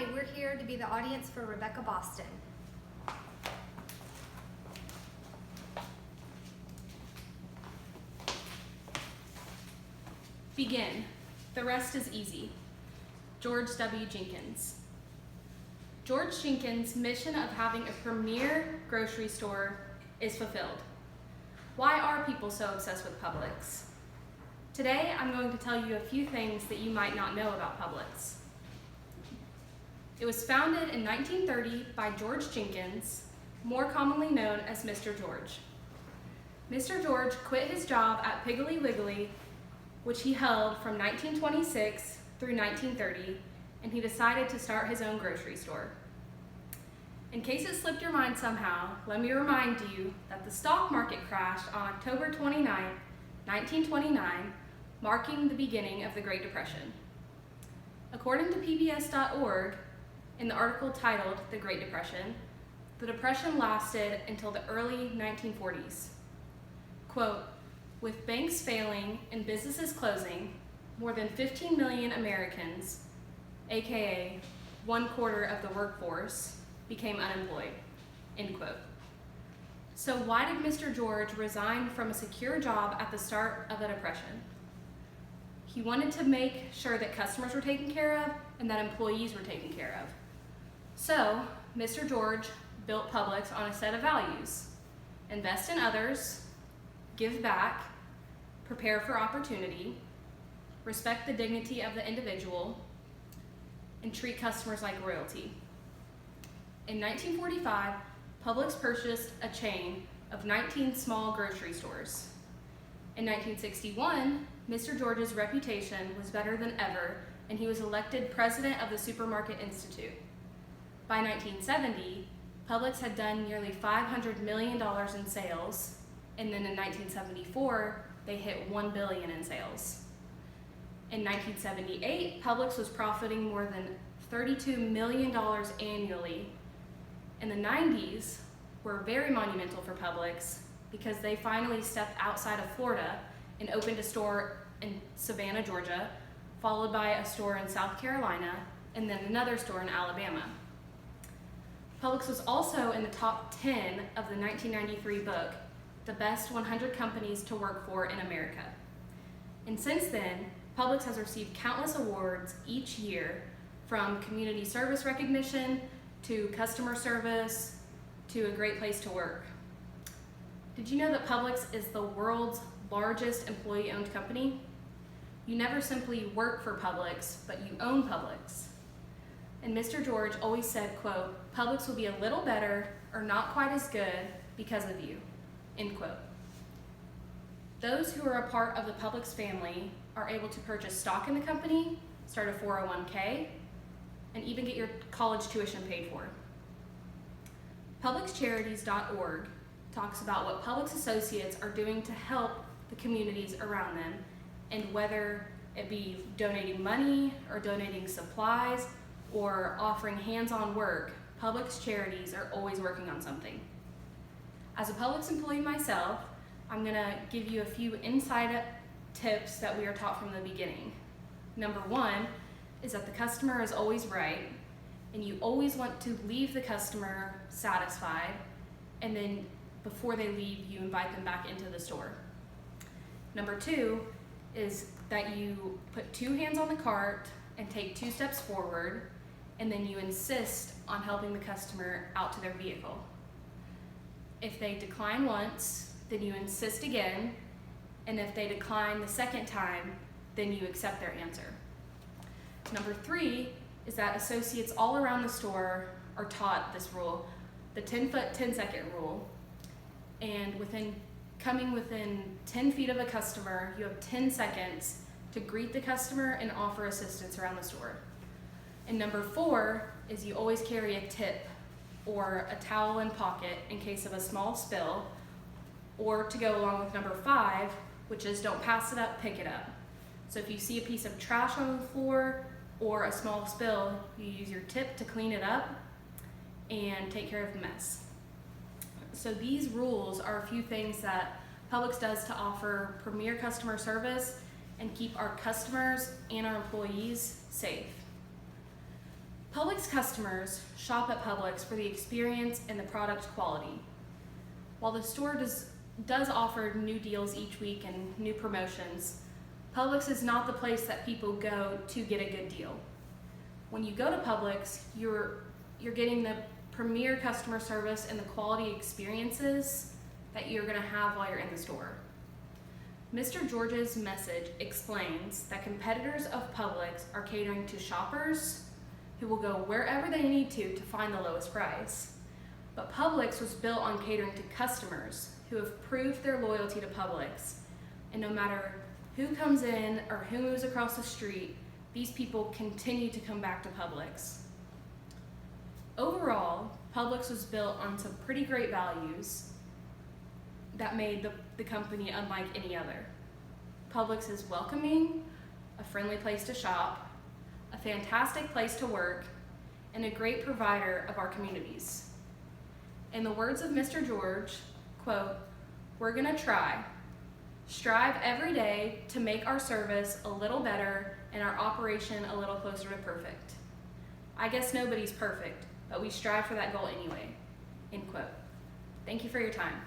Hi, we're here to be the audience for Rebecca Boston. Begin. The rest is easy. George W. Jenkins. George Jenkins' mission of having a premier grocery store is fulfilled. Why are people so obsessed with Publix? Today, I'm going to tell you a few things that you might not know about Publix. It was founded in 1930 by George Jenkins, more commonly known as Mr. George. Mr. George quit his job at Piggly Wiggly, which he held from 1926 through 1930, and he decided to start his own grocery store. In case it slipped your mind somehow, let me remind you that the stock market crashed on October 29, 1929, marking the beginning of the Great Depression. According to PBS.org, in the article titled The Great Depression, the Depression lasted until the early 1940s. Quote, with banks failing and businesses closing, more than 15 million Americans, aka 1/4 of the workforce, became unemployed, end quote. So why did Mr. George resign from a secure job at the start of the Depression? He wanted to make sure that customers were taken care of and that employees were taken care of. So Mr. George built Publix on a set of values: invest in others, give back, prepare for opportunity, respect the dignity of the individual, and treat customers like royalty. In 1945, Publix purchased a chain of 19 small grocery stores. In 1961, Mr. George's reputation was better than ever, and he was elected president of the Supermarket Institute. By 1970, Publix had done nearly $500 million in sales, and then in 1974, they hit $1 billion in sales. In 1978, Publix was profiting more than $32 million annually. In the 90s were very monumental for Publix because they finally stepped outside of Florida and opened a store in Savannah, Georgia, followed by a store in South Carolina, and then another store in Alabama. Publix was also in the top 10 of the 1993 book, The Best 100 Companies to Work For in America. And since then, Publix has received countless awards each year, from community service recognition to customer service to a great place to work. Did you know that Publix is the world's largest employee-owned company? You never simply work for Publix, but you own Publix. And Mr. George always said, quote, Publix will be a little better or not quite as good because of you, end quote. Those who are a part of the Publix family are able to purchase stock in the company, start a 401k, and even get your college tuition paid for. PublixCharities.org talks about what Publix associates are doing to help the communities around them, and whether it be donating money or donating supplies or offering hands-on work, Publix charities are always working on something. As a Publix employee myself, I'm gonna give you a few inside tips that we are taught from the beginning. Number one is that the customer is always right, and you always want to leave the customer satisfied, and then before they leave, you invite them back into the store. Number two is that you put 2 hands on the cart and take 2 steps forward, and then you insist on helping the customer out to their vehicle. If they decline once, then you insist again, and if they decline the second time, then you accept their answer. Number 3 is that associates all around the store are taught this rule, the 10-foot, 10-second rule, and coming within 10 feet of a customer, you have 10 seconds to greet the customer and offer assistance around the store. And number 4 is you always carry a tip or a towel in pocket in case of a small spill, or to go along with number 5, which is don't pass it up, pick it up. So if you see a piece of trash on the floor or a small spill, you use your tip to clean it up and take care of the mess. So these rules are a few things that Publix does to offer premier customer service and keep our customers and our employees safe. Publix customers shop at Publix for the experience and the product quality. While the store does offer new deals each week and new promotions, Publix is not the place that people go to get a good deal. When you go to Publix, you're getting the premier customer service and the quality experiences that you're gonna have while you're in the store. Mr. George's message explains that competitors of Publix are catering to shoppers who will go wherever they need to find the lowest price. But Publix was built on catering to customers who have proved their loyalty to Publix. And no matter who comes in or who moves across the street, these people continue to come back to Publix. Overall, Publix was built on some pretty great values that made the company unlike any other. Publix is welcoming, a friendly place to shop, a fantastic place to work, and a great provider of our communities. In the words of Mr. George, quote, "We're gonna try, strive every day to make our service a little better and our operation a little closer to perfect. I guess nobody's perfect, but we strive for that goal anyway," end quote. Thank you for your time.